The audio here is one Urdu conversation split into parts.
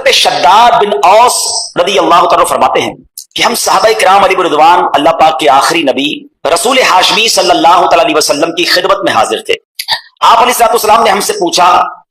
حضرت شداد بن اوس رضی اللہ تعالیٰ فرماتے ہیں کہ ہم صحابہ کرام علیہ رضوان اللہ پاک کے آخری نبی رسول ہاشمی صلی اللہ تعالیٰ علیہ وسلم کی خدمت میں حاضر تھے. آپ علیہ السلام نے ہم سے پوچھا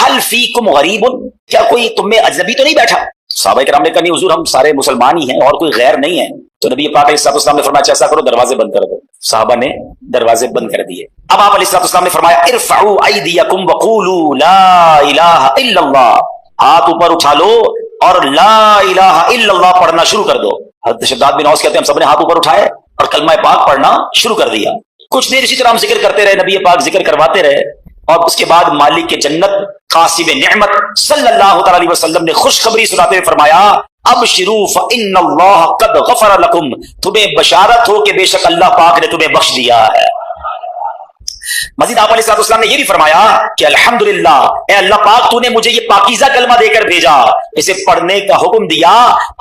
حل فیکم غریب، کیا کوئی تم میں اجنبی تو نہیں بیٹھا؟ صحابہ کرام نے کہا نہیں حضور، ہم سارے مسلمان ہی ہیں اور کوئی غیر نہیں ہے. تو نبی پاک علیہ السلام نے فرمایا ایسا کرو دروازے بند کر دو. صحابہ نے دروازے بند کر دیے. اب آپ علیہ السلام نے فرمایا ارفعوا ایدیکم وقولوا لا الہ الا اللہ، ہاتھ اوپر اٹھا لو اور لا الہ الا اللہ پڑھنا شروع کر دو. حضرت شداد بن اوس کہتے ہیں ہم سب نے ہاتھ اوپر اٹھائے اور کلمہ پاک پڑھنا شروع کر دیا. کچھ دیر اسی طرح ہم ذکر کرتے رہے، نبی پاک ذکر کرواتے رہے، اور اس کے بعد مالک کے جنت قاسم نعمت صلی اللہ تعالی علیہ وسلم نے خوشخبری سناتے ہوئے فرمایا ابشروا فإن اللہ قد غفر لکم، تمہیں بشارت ہو کہ بے شک اللہ پاک نے تمہیں بخش دیا ہے. مزید آپ علیہ السلام نے یہ بھی فرمایا کہ الحمدللہ اے اللہ پاک تو نے مجھے یہ پاکیزہ کلمہ دے کر بھیجا، اسے پڑھنے کا حکم دیا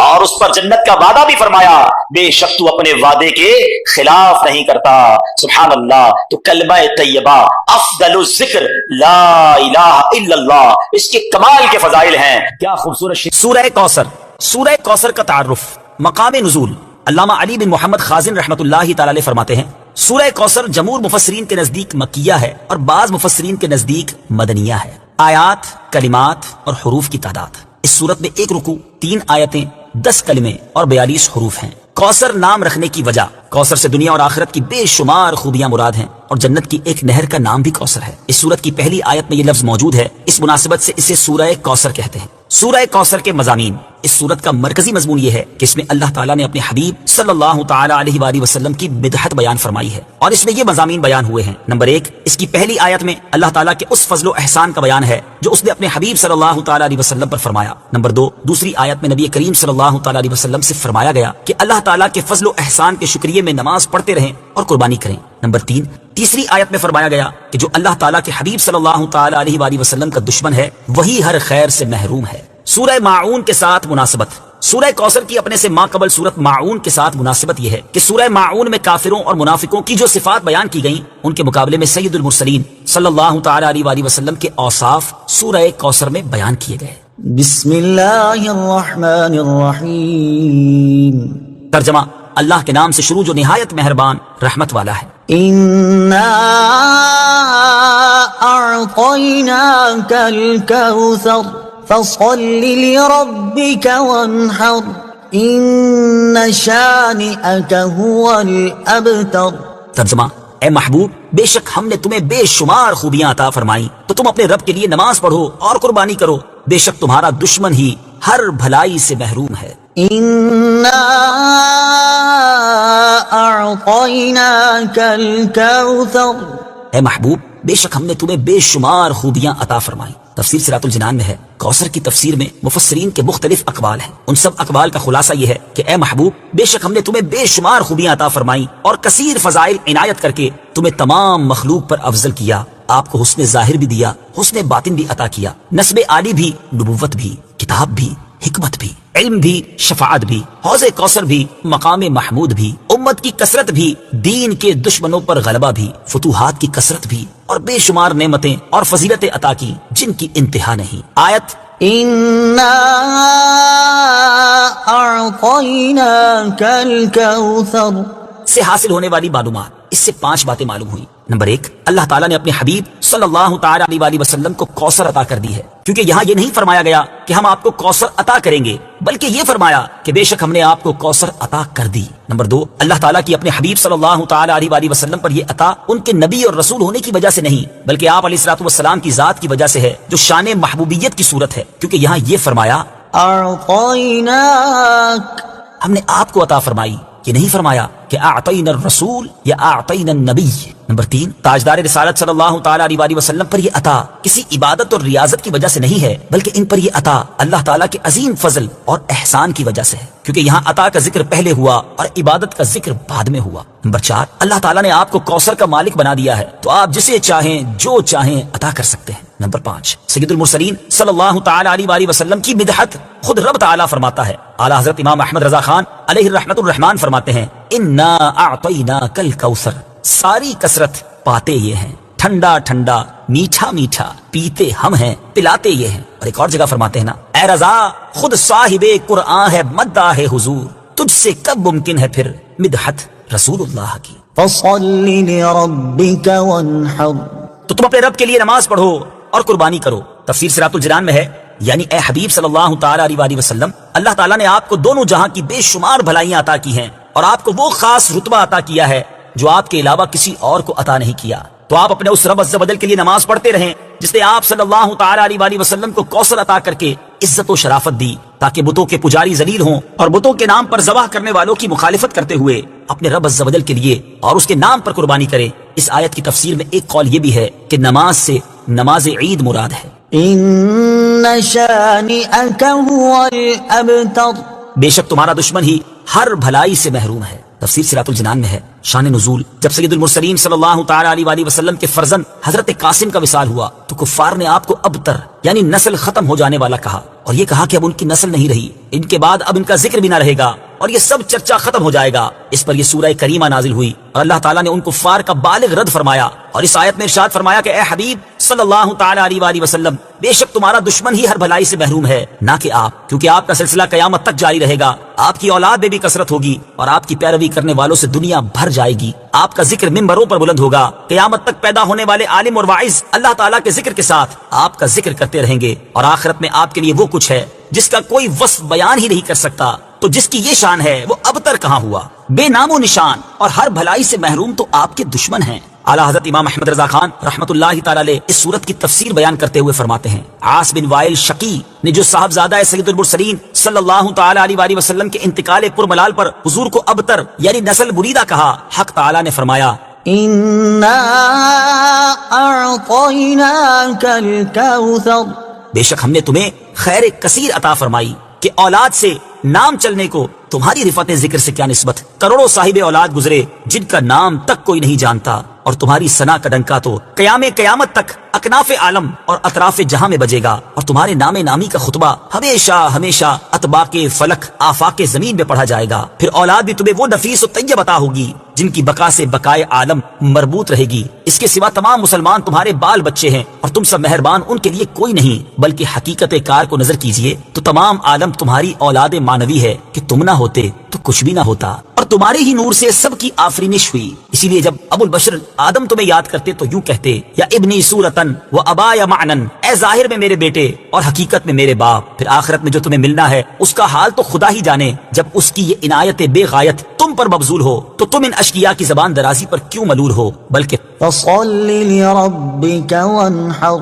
اور اس پر جنت کا وعدہ بھی فرمایا، بے شک تو اپنے وعدے کے خلاف نہیں کرتا. سبحان اللہ. تو کلمہ طیبہ افضل الذکر لا الہ الا اللہ، اس کے کمال کے فضائل ہیں. کیا خوبصورت سورہ کوثر. سورہ کوثر کا تعارف. مقام نزول علامہ علی بن محمد خازن رحمۃ اللہ تعالی علیہ فرماتے ہیں سورہ کوثر جمہور مفسرین کے نزدیک مکیہ ہے اور بعض مفسرین کے نزدیک مدنیہ ہے. آیات، کلمات اور حروف کی تعداد. اس صورت میں 1 رکوع، 3 آیتیں، 10 کلمے اور 42 حروف ہیں. کوثر نام رکھنے کی وجہ، کوثر سے دنیا اور آخرت کی بے شمار خوبیاں مراد ہیں اور جنت کی ایک نہر کا نام بھی کوثر ہے. اس سورت کی پہلی آیت میں یہ لفظ موجود ہے، اس مناسبت سے اسے سورہ کوثر کہتے ہیں. سورہ کوثر کے مضامین. اس سورت کا مرکزی مضمون یہ ہے کہ اس میں اللہ تعالیٰ نے اپنے حبیب صلی اللہ تعالی علیہ وآلہ وسلم کی مدحت بیان فرمائی ہے اور اس میں یہ مضامین بیان ہوئے ہیں. نمبر 1، اس کی پہلی آیت میں اللہ تعالیٰ کے اس فضل و احسان کا بیان ہے جو اس نے اپنے حبیب صلی اللہ تعالی علیہ وسلم پر فرمایا. نمبر 2، دوسری آیت میں نبی کریم صلی اللہ تعالی علیہ وسلم سے فرمایا گیا کہ اللہ تعالیٰ کے فضل و احسان کے شکریہ میں نماز پڑھتے رہیں اور قربانی کریں. نمبر 3، تیسری آیت میں فرمایا گیا کہ جو اللہ تعالیٰ کے حبیب صلی اللہ تعالی علیہ وآلہ وسلم کا دشمن ہے وہی ہر خیر سے محروم ہے. سورہ ماعون کے ساتھ مناسبت. سورہ کوثر کی اپنے سے ماں قبل سورت ماعون کے ساتھ مناسبت یہ ہے کہ سورہ ماعون میں کافروں اور منافقوں کی جو صفات بیان کی گئیں ان کے مقابلے میں سید المرسلین صلی اللہ تعالی علیہ وآلہ وسلم کے اوصاف سورہ کوثر میں بیان کیے گئے. بسم اللہ الرحمن الرحیم. ترجمہ: اللہ کے نام سے شروع جو نہایت مہربان رحمت والا ہے. انا اعطیناک الکوثر فصل لربک وانحر ان شانئک هو الابتر. ترجمہ: اے محبوب، بے شک ہم نے تمہیں بے شمار خوبیاں عطا فرمائی تو تم اپنے رب کے لیے نماز پڑھو اور قربانی کرو، بے شک تمہارا دشمن ہی ہر بھلائی سے محروم ہے. انا اعطیناک الکوثر. اے محبوب، بے شک ہم نے تمہیں بے شمار خوبیاں عطا فرمائی. تفسیر صراط الجنان میں ہے کوثر کی تفسیر میں مفسرین کے مختلف اقوال ہیں. ان سب اقوال کا خلاصہ یہ ہے کہ اے محبوب، بے شک ہم نے تمہیں بے شمار خوبیاں عطا فرمائی اور کثیر فضائل عنایت کر کے تمہیں تمام مخلوق پر افضل کیا. آپ کو حسن ظاہر بھی دیا، حسن باطن بھی عطا کیا، نسب عالی بھی، نبوت بھی، کتاب بھی، حکمت بھی، علم بھی، شفاعت بھی، حوض کوثر بھی، مقام محمود بھی، امت کی کثرت بھی، دین کے دشمنوں پر غلبہ بھی، فتوحات کی کثرت بھی اور بے شمار نعمتیں اور فضیلتیں عطا کی جن کی انتہا نہیں. آیت انا اعطیناک الکوثر سے حاصل ہونے والی معلومات. اس سے 5 باتیں معلوم ہوئی. نمبر 1، اللہ تعالیٰ نے اپنے حبیب صلی اللہ تعالی علیہ وآلہ وسلم کو کوثر عطا کر دی ہے، کیونکہ یہاں یہ نہیں فرمایا گیا کہ ہم آپ کو کوثر عطا کریں گے، بلکہ یہ فرمایا کہ بے شک ہم نے آپ کو کوثر عطا کر دی. نمبر 2، اللہ تعالیٰ کی اپنے حبیب صلی اللہ تعالی علیہ وآلہ وسلم پر یہ عطا ان کے نبی اور رسول ہونے کی وجہ سے نہیں، بلکہ آپ علیہ الصلوۃ والسلام کی ذات کی وجہ سے ہے جو شان محبوبیت کی صورت ہے، کیونکہ یہاں یہ فرمایا اعطیناک، ہم نے آپ کو عطا فرمائی. یہ نہیں فرمایا کہ اعطینا الرسول یا اعطینا النبی. نمبر 3، تاجدار رسالت صلی اللہ تعالی علیہ وآلہ وسلم پر یہ عطا کسی عبادت اور ریاضت کی وجہ سے نہیں ہے، بلکہ ان پر یہ عطا اللہ تعالیٰ کے عظیم فضل اور احسان کی وجہ سے ہے، کیونکہ یہاں عطا کا ذکر پہلے ہوا اور عبادت کا ذکر بعد میں ہوا. نمبر 4، اللہ تعالیٰ نے آپ کو کوثر کا مالک بنا دیا ہے تو آپ جسے چاہیں جو چاہیں عطا کر سکتے ہیں. نمبر 5، سید المرسلین صلی اللہ تعالی علیہ وآلہ وسلم کی مدحت خود رب تعالیٰ فرماتا ہے. اعلیٰ حضرت امام احمد رضا خان علیہ رحمت الرحمان فرماتے ہیں انا اعطیناک الکوثر، ساری کثرت پاتے یہ ہیں ٹھنڈا ٹھنڈا میٹھا میٹھا پیتے ہم ہیں پلاتے یہ ہیں. اور ایک اور جگہ فرماتے ہیں نا، اے رضا خود صاحب قرآن ہے مداح ہے حضور، تجھ سے کب ممکن ہے پھر مدحت رسول اللہ کی. فصل لربك وانحر. تو تم اپنے رب کے لیے نماز پڑھو اور قربانی کرو. تفسیر صراط الجنان میں ہے، یعنی اے حبیب صلی اللہ تعالی علیہ وآلہ وسلم، اللہ تعالیٰ نے آپ کو دونوں جہاں کی بے شمار بھلائیاں عطا کی ہیں اور آپ کو وہ خاص رتبہ عطا کیا ہے جو آپ کے علاوہ کسی اور کو عطا نہیں کیا. تو آپ اپنے اس رب عز و جل کے لیے نماز پڑھتے رہیں جس نے آپ صلی اللہ تعالی علیہ وآلہ وسلم کو کوثر عطا کر کے عزت و شرافت دی، تاکہ بتوں کے پجاری ذلیل ہوں اور بتوں کے نام پر ذبح کرنے والوں کی مخالفت کرتے ہوئے اپنے رب عز و جل کے لیے اور اس کے نام پر قربانی کرے. اس آیت کی تفسیر میں ایک قول یہ بھی ہے کہ نماز سے نماز عید مراد ہے. ان شانئك هو الابتر. بے شک تمہارا دشمن ہی ہر بھلائی سے محروم ہے. تفسیر صراط الجنان میں ہے. شان نزول، جب سید المرسلین صلی اللہ تعالی علیہ وآلہ وسلم کے فرزند حضرت قاسم کا وصال ہوا تو کفار نے آپ کو ابتر یعنی نسل ختم ہو جانے والا کہا، اور یہ کہا کہ اب ان کی نسل نہیں رہی، ان کے بعد اب ان کا ذکر بھی نہ رہے گا اور یہ سب چرچا ختم ہو جائے گا. اس پر یہ سورہ کریمہ نازل ہوئی اور اللہ تعالیٰ نے ان کفار کا بالغ رد فرمایا اور اس آیت میں ارشاد فرمایا کہ اے حبیب صلی اللہ تعالی علیہ وآلہ وسلم، بے شک تمہارا دشمن ہی ہر بھلائی سے محروم ہے، نہ کہ آپ، کیونکہ آپ کا سلسلہ قیامت تک جاری رہے گا. آپ کی اولاد میں بھی کثرت ہوگی اور آپ کی پیروی کرنے والوں سے دنیا بھر جائے گی. آپ کا ذکر منبروں پر بلند ہوگا. قیامت تک پیدا ہونے والے عالم اور واعظ اللہ تعالیٰ کے ذکر کے ساتھ آپ کا ذکر کرتے رہیں گے، اور آخرت میں آپ کے لیے وہ کچھ ہے جس کا کوئی وصف بیان ہی نہیں کر سکتا. تو جس کی یہ شان ہے وہ ابتر کہاں ہوا، بے نام و نشان اور ہر بھلائی سے محروم تو آپ کے دشمن ہیں. اعلیٰ حضرت امام احمد رضا خان رحمۃ اللہ تعالی علیہ اس سورت کی تفسیر بیان کرتے ہوئے فرماتے ہیں، عاص بن وائل شقی نے جو صاحبزادہ سید المرسلین صلی اللہ تعالی علیہ وآلہ وسلم کے انتقال پرملال پر حضور کو ابتر یعنی نسل بریدہ کہا، حق تعالی نے فرمایا انا اعطیناک الکوثر. بے شک ہم نے تمہیں خیر کثیر عطا فرمائی کہ اولاد سے نام چلنے کو تمہاری رفعت ذکر سے کیا نسبت. کروڑوں صاحب اولاد گزرے جن کا نام تک کوئی نہیں جانتا، اور تمہاری ثنا کا ڈنکا تو قیامت تک اکناف عالم اور اطراف جہاں میں بجے گا، اور تمہارے نام نامی کا خطبہ ہمیشہ ہمیشہ اطباق فلک آفاق زمین میں پڑھا جائے گا. پھر اولاد بھی تمہیں وہ نفیس و طیب عطا ہوگی جن کی بقا سے بقائے عالم مربوط رہے گی. اس کے سوا تمام مسلمان تمہارے بال بچے ہیں اور تم سب مہربان ان کے لیے کوئی نہیں، بلکہ حقیقت کار کو نظر کیجئے تو تمام عالم تمہاری اولاد مانوی ہے کہ تم نہ ہوتے تو کچھ بھی نہ ہوتا، اور تمہارے ہی نور سے سب کی آفرینش ہوئی. اسی لیے جب ابو البشر آدم تمہیں یاد کرتے تو یوں کہتے، یا ابنی صورتن و ابایا معنن، اے ظاہر میں میرے بیٹے اور حقیقت میں میرے باپ. پھر آخرت میں جو تمہیں ملنا ہے اس کا حال تو خدا ہی جانے. جب اس کی یہ عنایت بے غایت تم پر مبذول ہو تو تم ان اشقیاء کی زبان درازی پر کیوں ملول ہو، بلکہ فصل لربك وانحر.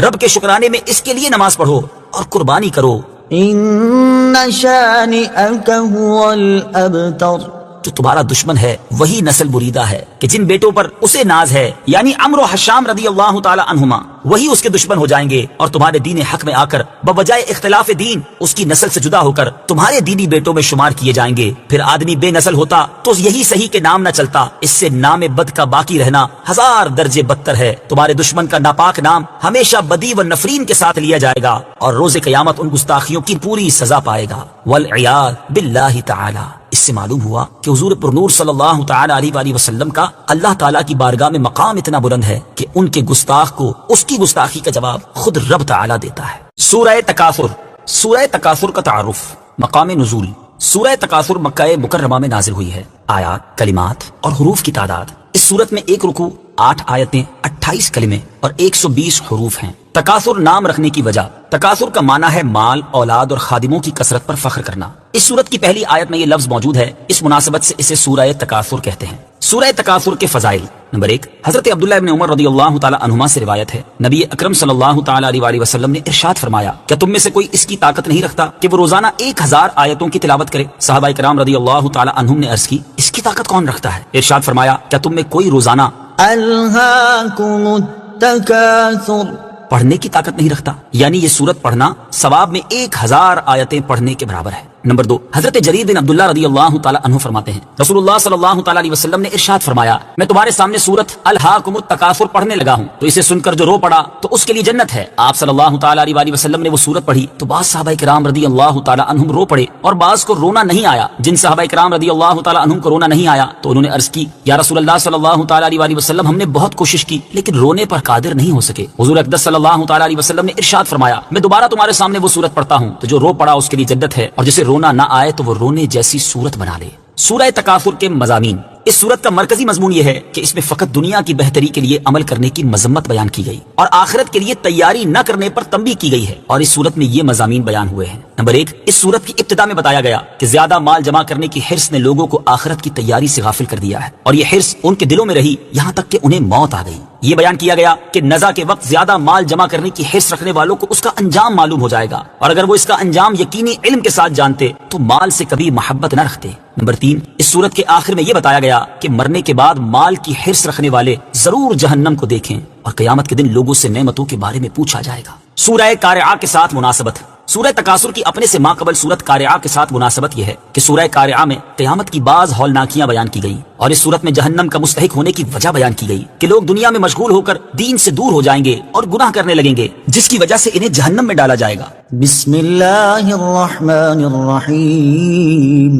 رب کے شکرانے میں اس کے لیے نماز پڑھو اور قربانی کرو. ان شانئك هو الابتر. جو تمہارا دشمن ہے وہی نسل بریدہ ہے کہ جن بیٹوں پر اسے ناز ہے، یعنی عمرو و حشام رضی اللہ تعالی عنہما، وہی اس کے دشمن ہو جائیں گے اور تمہارے دین حق میں آ کر بوجائے اختلاف دین اس کی نسل سے جدا ہو کر تمہارے دینی بیٹوں میں شمار کیے جائیں گے. پھر آدمی بے نسل ہوتا تو یہی صحیح کہ نام نہ چلتا. اس سے نام بد کا باقی رہنا 1000 درجے بدتر ہے. تمہارے دشمن کا ناپاک نام ہمیشہ بدی و نفرین کے ساتھ لیا جائے گا اور روز قیامت ان گستاخیوں کی پوری سزا پائے گا. والعیاذ باللہ تعالی. اس سے معلوم ہوا کہ حضور پر نور صلی اللہ تعالی علیہ وآلہ وسلم کا اللہ تعالیٰ کی بارگاہ میں مقام اتنا بلند ہے کہ ان کے گستاخ کو اس کی گستاخی کا جواب خود رب تعالیٰ دیتا ہے. سورہ تکاثر. سورہ تکاثر کا تعارف. مقام نزول. سورہ تکاثر مکہ مکرمہ میں نازل ہوئی ہے. آیات، کلمات اور حروف کی تعداد. اس سورت میں 1 رکوع، 8 آیتیں، 28 کلمے اور 120 حروف ہیں. تکاثر نام رکھنے کی وجہ. تکاثر کا معنی ہے مال، اولاد اور خادموں کی کثرت پر فخر کرنا. اس سورت کی پہلی آیت میں یہ لفظ موجود ہے، اس مناسبت سے اسے سورہ تکاثر کہتے ہیں. سورہ تکاثر کے فضائل. نمبر 1، حضرت عبداللہ ابن عمر رضی اللہ تعالی عنہما سے روایت ہے، نبی اکرم صلی اللہ تعالی علیہ وآلہ وسلم نے ارشاد فرمایا، کیا تم میں سے کوئی اس کی طاقت نہیں رکھتا کہ وہ روزانہ 1000 آیتوں کی تلاوت کرے؟ صحابہ کرام رضی اللہ تعالی عنہم نے عرض کی، اس کی طاقت کون رکھتا ہے؟ ارشاد فرمایا، کیا تم میں کوئی روزانہ الہاکم التکاثر پڑھنے کی طاقت نہیں رکھتا؟ یعنی یہ سورت پڑھنا ثواب میں 1000 آیتیں پڑھنے کے برابر ہے. نمبر 2، حضرت جریر بن عبداللہ رضی اللہ تعالیٰ عنہ فرماتے ہیں رسول اللہ صلی اللہ تعالیٰ علیہ وسلم نے ارشاد فرمایا میں تمہارے سامنے سورت الہاکم التکاثر پڑھنے لگا ہوں تو اسے سن کر جو رو پڑا تو اس کے لیے جنت ہے۔ آپ صلی اللہ تعالیٰ علیہ وسلم نے وہ سورت پڑھی تو بعض صحابہ کرام رضی اللہ تعالیٰ عنہم رو پڑے اور بعض کو رونا نہیں آیا۔ جن صحابہ کرام رضی اللہ تعالیٰ عنہم کو رونا نہیں آیا تو انہوں نے عرض کی یا رسول اللہ صلی اللہ تعالیٰ علیہ وسلم ہم نے بہت کوشش کی لیکن رونے پر قادر نہیں ہو سکے۔ حضور اقدس صلی اللہ تعالیٰ علیہ وسلم نے ارشاد فرمایا میں دوبارہ تمہارے سامنے وہ سورت پڑھتا ہوں تو جو رو پڑا اس کے لیے جنت ہے اور جسے رونا نہ آئے تو وہ رونے جیسی صورت بنا لے۔ سورہ تکاثر کے مضامین۔ اس سورت کا مرکزی مضمون یہ ہے کہ اس میں فقط دنیا کی بہتری کے لیے عمل کرنے کی مذمت بیان کی گئی اور آخرت کے لیے تیاری نہ کرنے پر تنبیہ کی گئی ہے، اور اس سورت میں یہ مضامین بیان ہوئے ہیں۔ نمبر 1، اس سورت کی ابتدا میں بتایا گیا کہ زیادہ مال جمع کرنے کی حرص نے لوگوں کو آخرت کی تیاری سے غافل کر دیا ہے، اور یہ حرص ان کے دلوں میں رہی یہاں تک کہ انہیں موت آ گئی۔ یہ بیان کیا گیا کہ نزا کے وقت زیادہ مال جمع کرنے کی حرص رکھنے والوں کو اس کا انجام معلوم ہو جائے گا، اور اگر وہ اس کا انجام یقینی علم کے ساتھ جانتے تو مال سے کبھی محبت نہ رکھتے۔ نمبر 3، اس سورت کے آخر میں یہ بتایا گیا کہ مرنے کے بعد مال کی حرص رکھنے والے ضرور جہنم کو دیکھیں اور قیامت کے دن لوگوں سے نعمتوں کے بارے میں پوچھا جائے گا۔ سورہ قارعہ کے ساتھ مناسبت۔ سورہ تکاثر کی اپنے سے ماقبل سورت قارعہ کے ساتھ مناسبت یہ ہے کہ سورہ قارعہ میں قیامت کی بعض ہولناکیاں بیان کی گئی، اور اس سورت میں جہنم کا مستحق ہونے کی وجہ بیان کی گئی کہ لوگ دنیا میں مشغول ہو کر دین سے دور ہو جائیں گے اور گناہ کرنے لگیں گے جس کی وجہ سے انہیں جہنم میں ڈالا جائے گا۔ بسم اللہ الرحمن الرحیم۔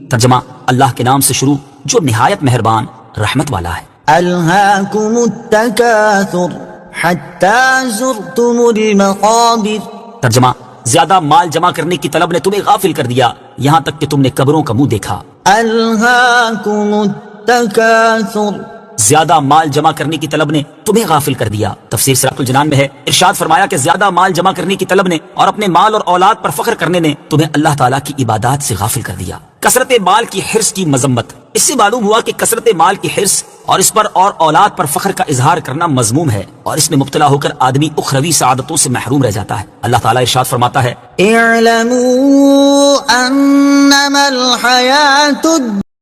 ترجمہ اللہ کے نام سے شروع جو نہایت مہربان رحمت والا ہے۔ الہاکم التکاثر حتی زرتم المقابر۔ ترجمہ زیادہ مال جمع کرنے کی طلب نے تمہیں غافل کر دیا یہاں تک کہ تم نے قبروں کا منہ دیکھا۔ الہاکم التکاثر۔ زیادہ مال جمع کرنے کی طلب نے تمہیں غافل کر دیا۔ تفسیر سراج الجنان میں ہے ارشاد فرمایا کہ زیادہ مال جمع کرنے کی طلب نے اور اپنے مال اور اولاد پر فخر کرنے نے تمہیں اللہ تعالیٰ کی عبادات سے غافل کر دیا۔ کثرت مال کی حرص کی مذمت۔ اس سے معلوم ہوا کہ کثرت مال کی حرص اور اس پر اور اولاد پر فخر کا اظہار کرنا مذموم ہے، اور اس میں مبتلا ہو کر آدمی اخروی سعادتوں سے محروم رہ جاتا ہے۔ اللہ تعالیٰ ارشاد فرماتا ہے اعلموا انما الحیات